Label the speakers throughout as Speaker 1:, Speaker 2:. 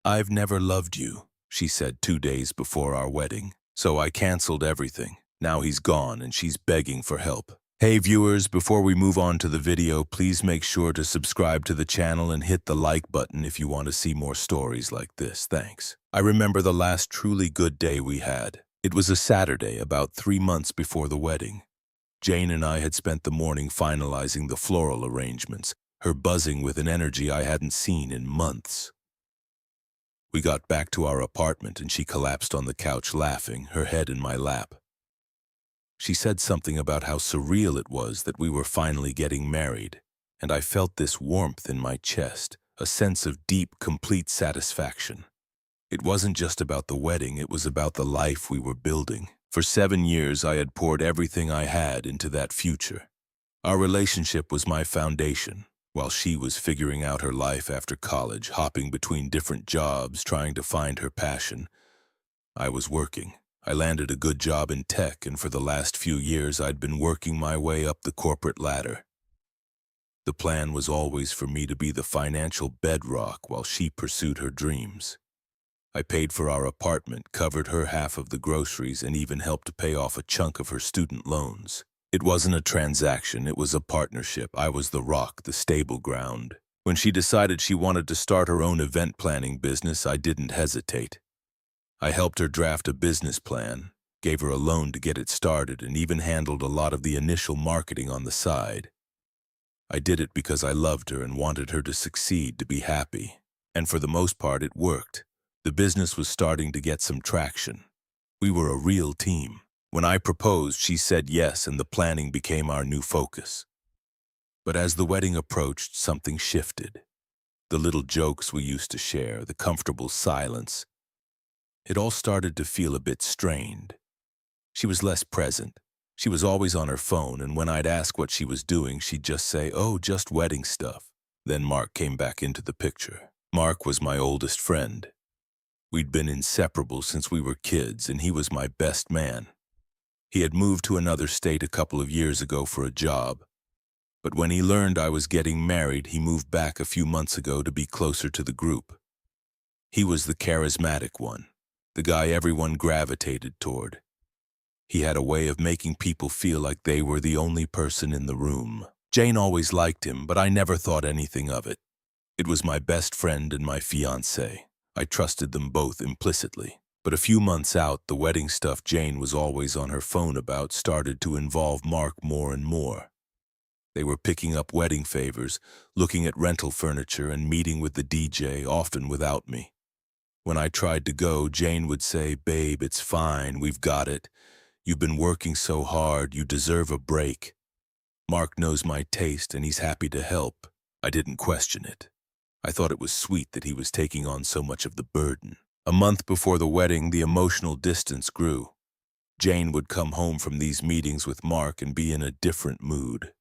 Speaker 1: "I've never loved you," she said 2 days before our wedding. So I canceled everything. Now he's gone and she's begging for help. Hey viewers, before we move on to the video, please make sure to subscribe to the channel and hit the like button if you want to see more stories like this. Thanks. I remember the last truly good day we had. It was a Saturday, about 3 months before the wedding. Jane and I had spent the morning finalizing the floral arrangements, her buzzing with an energy I hadn't seen in months. We got back to our apartment and she collapsed on the couch laughing, her head in my lap. She said something about how surreal it was that we were finally getting married, and I felt this warmth in my chest, a sense of deep, complete satisfaction. It wasn't just about the wedding, it was about the life we were building. For 7 years, I had poured everything I had into that future. Our relationship was my foundation, while she was figuring out her life after college, hopping between different jobs, trying to find her passion. I was working. I landed a good job in tech, and for the last few years I'd been working my way up the corporate ladder. The plan was always for me to be the financial bedrock while she pursued her dreams. I paid for our apartment, covered her half of the groceries, and even helped to pay off a chunk of her student loans. It wasn't a transaction, it was a partnership. I was the rock, the stable ground. When she decided she wanted to start her own event planning business, I didn't hesitate. I helped her draft a business plan, gave her a loan to get it started, and even handled a lot of the initial marketing on the side. I did it because I loved her and wanted her to succeed, to be happy. And for the most part, it worked. The business was starting to get some traction. We were a real team. When I proposed, she said yes, and the planning became our new focus. But as the wedding approached, something shifted. The little jokes we used to share, the comfortable silence, it all started to feel a bit strained. She was less present. She was always on her phone, and when I'd ask what she was doing, she'd just say, "Oh, just wedding stuff." Then Mark came back into the picture. Mark was my oldest friend. We'd been inseparable since we were kids, and he was my best man. He had moved to another state a couple of years ago for a job. But when he learned I was getting married, he moved back a few months ago to be closer to the group. He was the charismatic one, the guy everyone gravitated toward. He had a way of making people feel like they were the only person in the room. Jane always liked him, but I never thought anything of it. It was my best friend and my fiancé. I trusted them both implicitly. But a few months out, the wedding stuff Jane was always on her phone about started to involve Mark more and more. They were picking up wedding favors, looking at rental furniture, and meeting with the DJ, often without me. When I tried to go, Jane would say, "Babe, it's fine, we've got it. You've been working so hard, you deserve a break." Mark knows my taste and he's happy to help. I didn't question it. I thought it was sweet that he was taking on so much of the burden. A month before the wedding, the emotional distance grew. Jane would come home from these meetings with Mark and be in a different mood.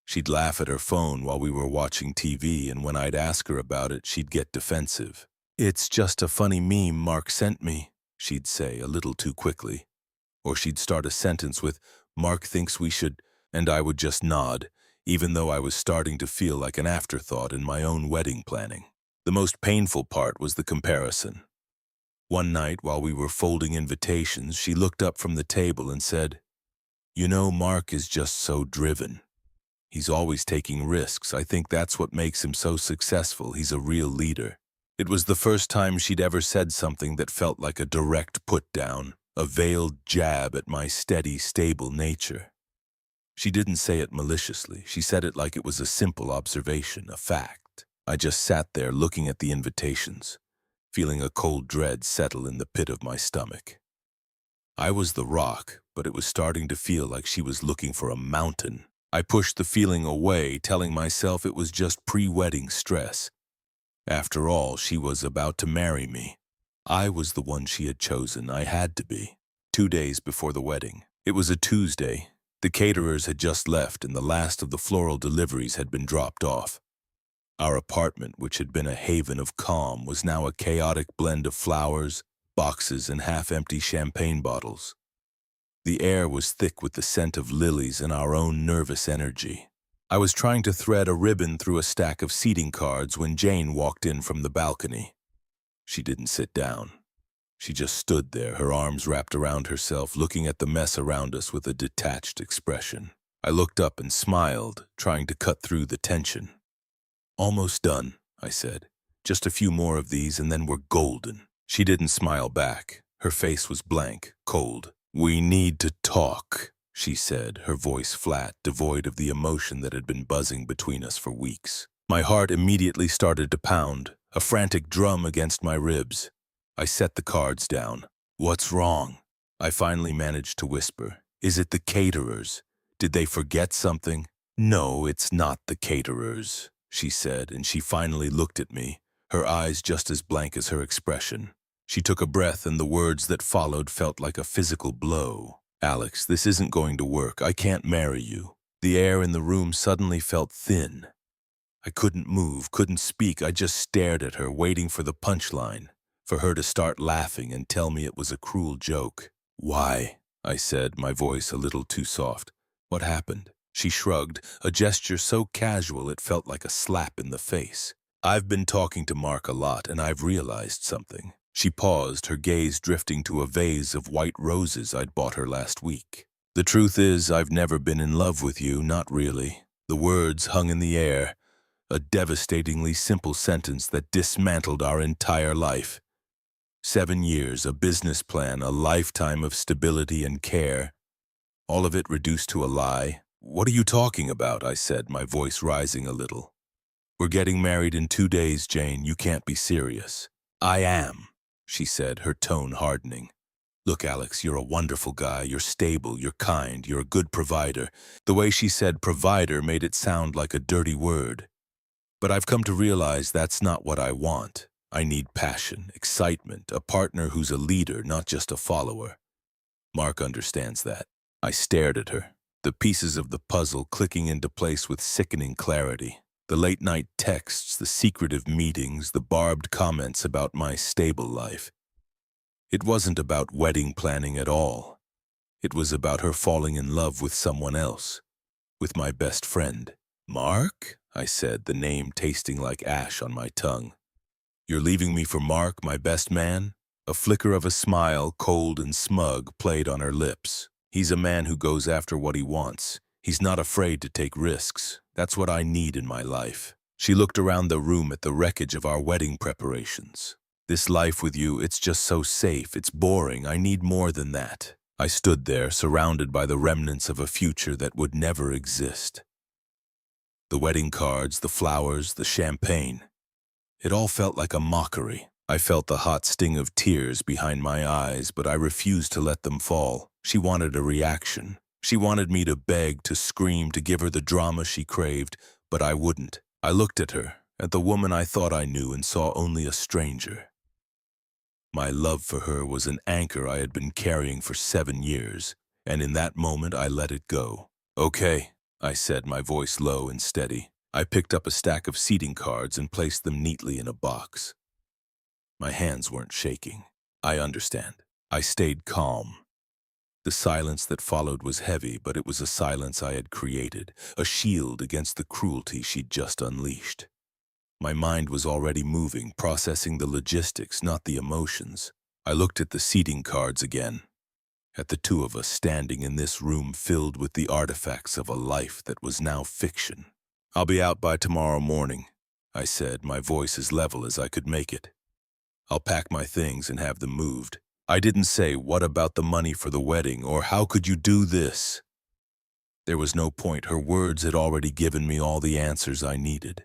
Speaker 1: She'd laugh at her phone while we were watching TV, and when I'd ask her about it, she'd get defensive. "It's just a funny meme Mark sent me," she'd say a little too quickly. Or she'd start a sentence with, "Mark thinks we should," and I would just nod, even though I was starting to feel like an afterthought in my own wedding planning. The most painful part was the comparison. One night, while we were folding invitations, she looked up from the table and said, "You know, Mark is just so driven. He's always taking risks. I think that's what makes him so successful. He's a real leader." It was the first time she'd ever said something that felt like a direct put-down, a veiled jab at my steady, stable nature. She didn't say it maliciously. She said it like it was a simple observation, a fact. I just sat there looking at the invitations, feeling a cold dread settle in the pit of my stomach. I was the rock, but it was starting to feel like she was looking for a mountain. I pushed the feeling away, telling myself it was just pre-wedding stress. After all, she was about to marry me. I was the one she had chosen. I had to be. 2 days before the wedding. It was a Tuesday. The caterers had just left and the last of the floral deliveries had been dropped off. Our apartment, which had been a haven of calm, was now a chaotic blend of flowers, boxes, and half-empty champagne bottles. The air was thick with the scent of lilies and our own nervous energy. I was trying to thread a ribbon through a stack of seating cards when Jane walked in from the balcony. She didn't sit down. She just stood there, her arms wrapped around herself, looking at the mess around us with a detached expression. I looked up and smiled, trying to cut through the tension. "Almost done," I said. "Just a few more of these and then we're golden." She didn't smile back. Her face was blank, cold. "We need to talk," she said, her voice flat, devoid of the emotion that had been buzzing between us for weeks. My heart immediately started to pound, a frantic drum against my ribs. I set the cards down. "What's wrong?" I finally managed to whisper. "Is it the caterers? Did they forget something?" "No, it's not the caterers," she said, and she finally looked at me, her eyes just as blank as her expression. She took a breath, and the words that followed felt like a physical blow. "Alex, this isn't going to work. I can't marry you." The air in the room suddenly felt thin. I couldn't move, couldn't speak. I just stared at her, waiting for the punchline, for her to start laughing and tell me it was a cruel joke. "Why?" I said, my voice a little too soft. "What happened?" She shrugged, a gesture so casual it felt like a slap in the face. "I've been talking to Mark a lot, and I've realized something." She paused, her gaze drifting to a vase of white roses I'd bought her last week. "The truth is, I've never been in love with you, not really." The words hung in the air, a devastatingly simple sentence that dismantled our entire life. 7 years, a business plan, a lifetime of stability and care. All of it reduced to a lie. "What are you talking about?" I said, my voice rising a little. "We're getting married in 2 days, Jane. You can't be serious." "I am," she said, her tone hardening. "Look, Alex, you're a wonderful guy. You're stable, you're kind, you're a good provider." The way she said provider made it sound like a dirty word. "But I've come to realize that's not what I want. I need passion, excitement, a partner who's a leader, not just a follower. Mark understands that." I stared at her, the pieces of the puzzle clicking into place with sickening clarity. The late-night texts, the secretive meetings, the barbed comments about my stable life. It wasn't about wedding planning at all. It was about her falling in love with someone else, with my best friend. "Mark?" I said, the name tasting like ash on my tongue. "You're leaving me for Mark, my best man?" A flicker of a smile, cold and smug, played on her lips. "He's a man who goes after what he wants. He's not afraid to take risks. That's what I need in my life." She looked around the room at the wreckage of our wedding preparations. "This life with you, it's just so safe. It's boring. I need more than that." I stood there, surrounded by the remnants of a future that would never exist. The wedding cards, the flowers, the champagne. It all felt like a mockery. I felt the hot sting of tears behind my eyes, but I refused to let them fall. She wanted a reaction. She wanted me to beg, to scream, to give her the drama she craved, but I wouldn't. I looked at her, at the woman I thought I knew, and saw only a stranger. My love for her was an anchor I had been carrying for 7 years, and in that moment I let it go. "Okay," I said, my voice low and steady. I picked up a stack of seating cards and placed them neatly in a box. My hands weren't shaking. "I understand." I stayed calm. The silence that followed was heavy, but it was a silence I had created, a shield against the cruelty she'd just unleashed. My mind was already moving, processing the logistics, not the emotions. I looked at the seating cards again, at the two of us standing in this room filled with the artifacts of a life that was now fiction. "I'll be out by tomorrow morning," I said, my voice as level as I could make it. "I'll pack my things and have them moved." I didn't say, "What about the money for the wedding?" or "How could you do this?" There was no point. Her words had already given me all the answers I needed.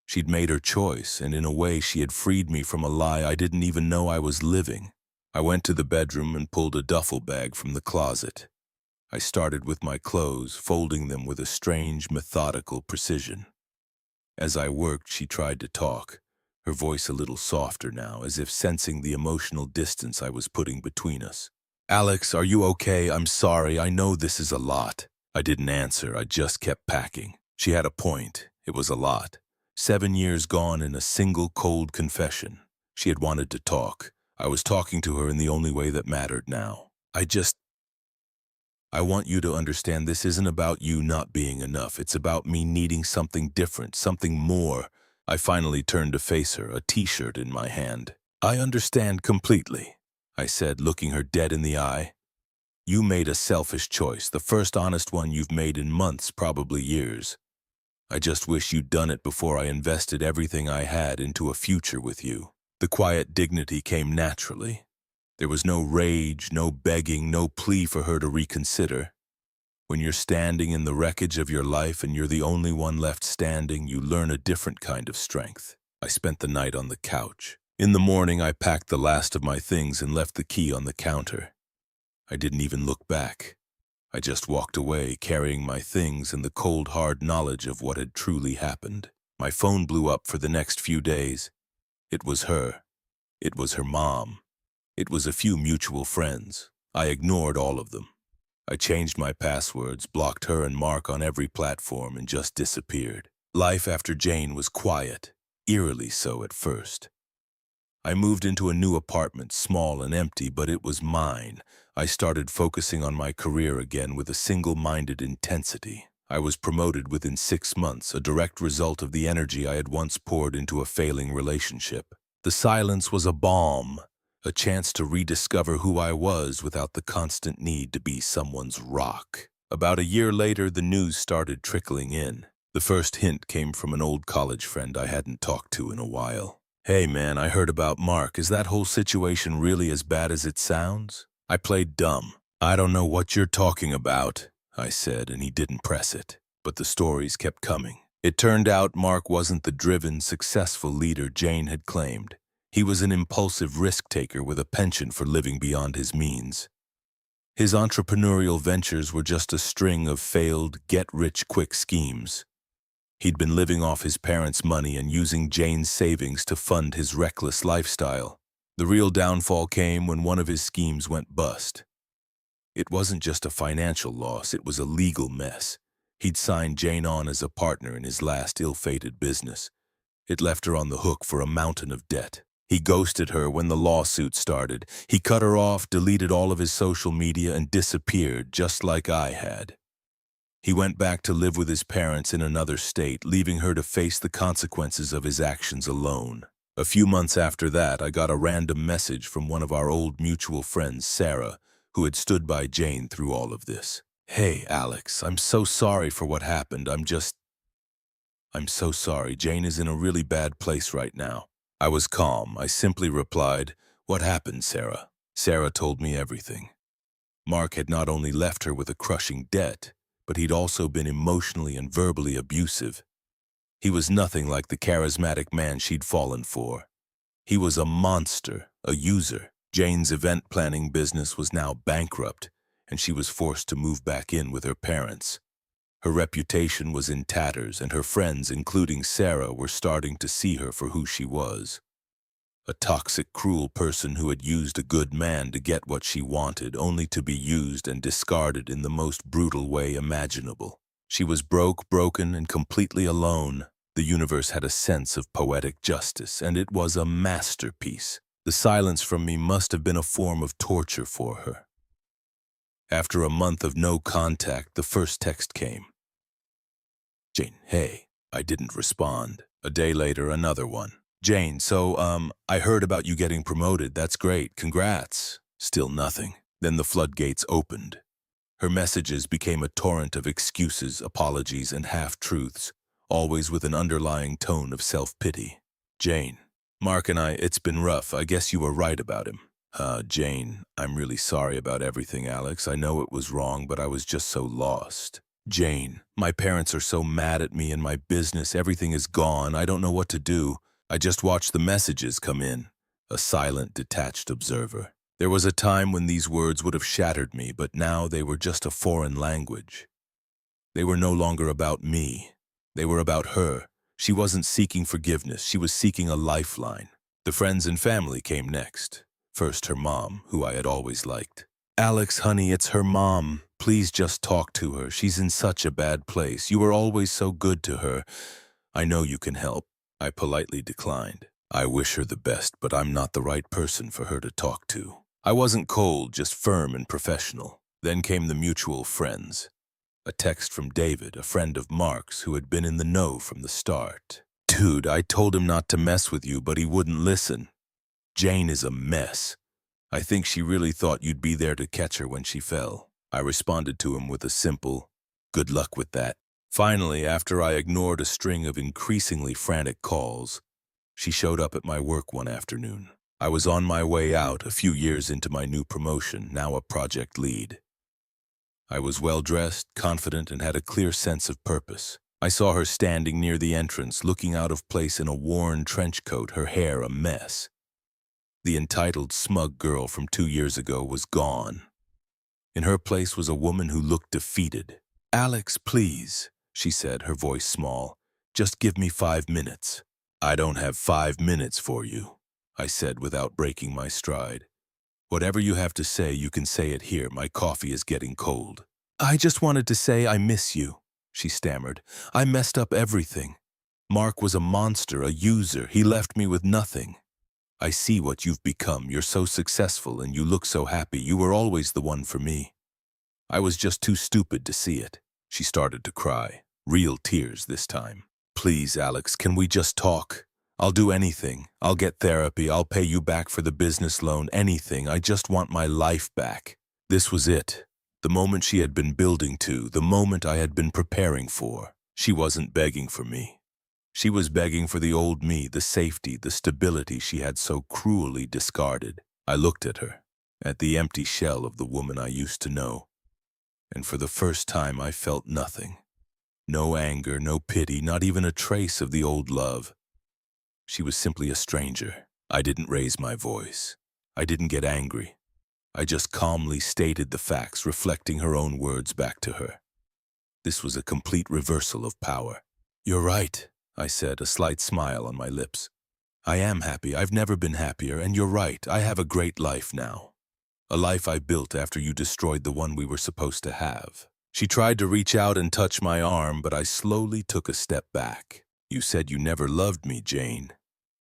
Speaker 1: She'd made her choice, and in a way she had freed me from a lie I didn't even know I was living. I went to the bedroom and pulled a duffel bag from the closet. I started with my clothes, folding them with a strange, methodical precision. As I worked, she tried to talk, her voice a little softer now, as if sensing the emotional distance I was putting between us. "Alex, are you okay? I'm sorry. I know this is a lot." I didn't answer. I just kept packing. She had a point. It was a lot. 7 years gone in a single cold confession. She had wanted to talk. I was talking to her in the only way that mattered now. "I want you to understand this isn't about you not being enough. It's about me needing something different, something more. I finally turned to face her, a t-shirt in my hand. "I understand completely," I said, looking her dead in the eye. "You made a selfish choice, the first honest one you've made in months, probably years. I just wish you'd done it before I invested everything I had into a future with you." The quiet dignity came naturally. There was no rage, no begging, no plea for her to reconsider. When you're standing in the wreckage of your life and you're the only one left standing, you learn a different kind of strength. I spent the night on the couch. In the morning, I packed the last of my things and left the key on the counter. I didn't even look back. I just walked away, carrying my things and the cold, hard knowledge of what had truly happened. My phone blew up for the next few days. It was her. It was her mom. It was a few mutual friends. I ignored all of them. I changed my passwords, blocked her and Mark on every platform, and just disappeared. Life after Jane was quiet, eerily so at first. I moved into a new apartment, small and empty, but it was mine. I started focusing on my career again with a single-minded intensity. I was promoted within 6 months, a direct result of the energy I had once poured into a failing relationship. The silence was a balm, a chance to rediscover who I was without the constant need to be someone's rock. About a year later, the news started trickling in. The first hint came from an old college friend I hadn't talked to in a while. "Hey man, I heard about Mark. Is that whole situation really as bad as it sounds?" I played dumb. "I don't know what you're talking about," I said, and he didn't press it. But the stories kept coming. It turned out Mark wasn't the driven, successful leader Jane had claimed. He was an impulsive risk-taker with a penchant for living beyond his means. His entrepreneurial ventures were just a string of failed, get-rich-quick schemes. He'd been living off his parents' money and using Jane's savings to fund his reckless lifestyle. The real downfall came when one of his schemes went bust. It wasn't just a financial loss, it was a legal mess. He'd signed Jane on as a partner in his last ill-fated business. It left her on the hook for a mountain of debt. He ghosted her when the lawsuit started. He cut her off, deleted all of his social media, and disappeared just like I had. He went back to live with his parents in another state, leaving her to face the consequences of his actions alone. A few months after that, I got a random message from one of our old mutual friends, Sarah, who had stood by Jane through all of this. "Hey, Alex, I'm so sorry for what happened. I'm so sorry. Jane is in a really bad place right now." I was calm. I simply replied, "What happened, Sarah?" Sarah told me everything. Mark had not only left her with a crushing debt, but he'd also been emotionally and verbally abusive. He was nothing like the charismatic man she'd fallen for. He was a monster, a user. Jane's event planning business was now bankrupt, and she was forced to move back in with her parents. Her reputation was in tatters, and her friends, including Sarah, were starting to see her for who she was. A toxic, cruel person who had used a good man to get what she wanted, only to be used and discarded in the most brutal way imaginable. She was broke, broken, and completely alone. The universe had a sense of poetic justice, and it was a masterpiece. The silence from me must have been a form of torture for her. After a month of no contact, the first text came. "Jane, hey." I didn't respond. A day later, another one. "Jane, I heard about you getting promoted. That's great. Congrats." Still nothing. Then the floodgates opened. Her messages became a torrent of excuses, apologies, and half-truths, always with an underlying tone of self-pity. "Jane, Mark and it's been rough. I guess you were right about him." Jane, "I'm really sorry about everything, Alex. I know it was wrong, but I was just so lost." "Jane, my parents are so mad at me and my business. Everything is gone. I don't know what to do. I just watched the messages come in." A silent, detached observer. There was a time when these words would have shattered me, but now they were just a foreign language. They were no longer about me. They were about her. She wasn't seeking forgiveness. She was seeking a lifeline. The friends and family came next. First, her mom, who I had always liked. "Alex, honey, it's her mom. Please just talk to her. She's in such a bad place. You were always so good to her. I know you can help." I politely declined. "I wish her the best, but I'm not the right person for her to talk to." I wasn't cold, just firm and professional. Then came the mutual friends. A text from David, a friend of Mark's who had been in the know from the start. Dude, I told him not to mess with you, but he wouldn't listen. Jane is a mess. I think she really thought you'd be there to catch her when she fell. I responded to him with a simple, good luck with that. Finally, after I ignored a string of increasingly frantic calls, she showed up at my work one afternoon. I was on my way out, a few years into my new promotion, now a project lead. I was well-dressed, confident, and had a clear sense of purpose. I saw her standing near the entrance, looking out of place in a worn trench coat, her hair a mess. The entitled, smug girl from 2 years ago was gone. In her place was a woman who looked defeated. "Alex, please," she said, her voice small. "Just give me 5 minutes." "I don't have 5 minutes for you," I said without breaking my stride. "Whatever you have to say, you can say it here. My coffee is getting cold." "I just wanted to say I miss you," she stammered. "I messed up everything. Mark was a monster, a user. He left me with nothing. I see what you've become. You're so successful and you look so happy. You were always the one for me. I was just too stupid to see it." She started to cry, real tears this time. "Please, Alex, can we just talk? I'll do anything. I'll get therapy. I'll pay you back for the business loan, anything. I just want my life back." This was it. The moment she had been building to, the moment I had been preparing for. She wasn't begging for me. She was begging for the old me, the safety, the stability she had so cruelly discarded. I looked at her, at the empty shell of the woman I used to know, and for the first time I felt nothing. No anger, no pity, not even a trace of the old love. She was simply a stranger. I didn't raise my voice. I didn't get angry. I just calmly stated the facts, reflecting her own words back to her. This was a complete reversal of power. "You're right," I said, a slight smile on my lips. "I am happy. I've never been happier, and you're right. I have a great life now. A life I built after you destroyed the one we were supposed to have." She tried to reach out and touch my arm, but I slowly took a step back. "You said you never loved me, Jane.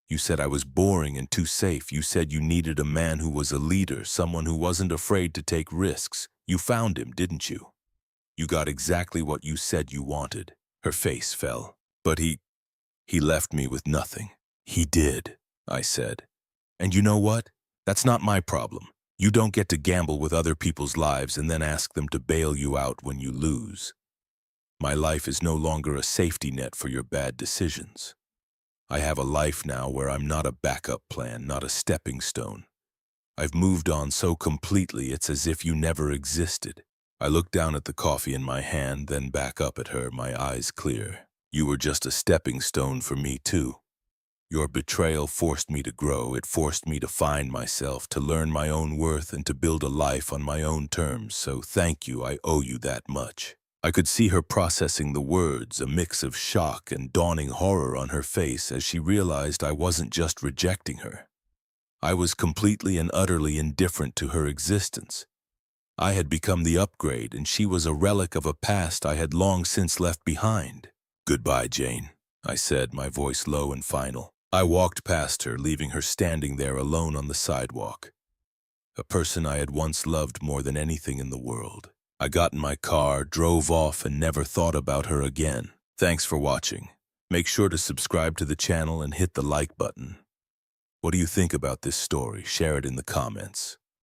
Speaker 1: You said I was boring and too safe. You said you needed a man who was a leader, someone who wasn't afraid to take risks. You found him, didn't you? You got exactly what you said you wanted." Her face fell. "But he left me with nothing." "He did," I said. "And you know what? That's not my problem. You don't get to gamble with other people's lives and then ask them to bail you out when you lose. My life is no longer a safety net for your bad decisions. I have a life now where I'm not a backup plan, not a stepping stone. I've moved on so completely it's as if you never existed." I looked down at the coffee in my hand, then back up at her, my eyes clear. "You were just a stepping stone for me too. Your betrayal forced me to grow. It forced me to find myself, to learn my own worth, and to build a life on my own terms. So thank you, I owe you that much." I could see her processing the words, a mix of shock and dawning horror on her face as she realized I wasn't just rejecting her. I was completely and utterly indifferent to her existence. I had become the upgrade, and she was a relic of a past I had long since left behind. "Goodbye, Jane," I said, my voice low and final. I walked past her, leaving her standing there alone on the sidewalk. A person I had once loved more than anything in the world. I got in my car, drove off, and never thought about her again. Thanks for watching. Make sure to subscribe to the channel and hit the like button. What do you think about this story? Share it in the comments.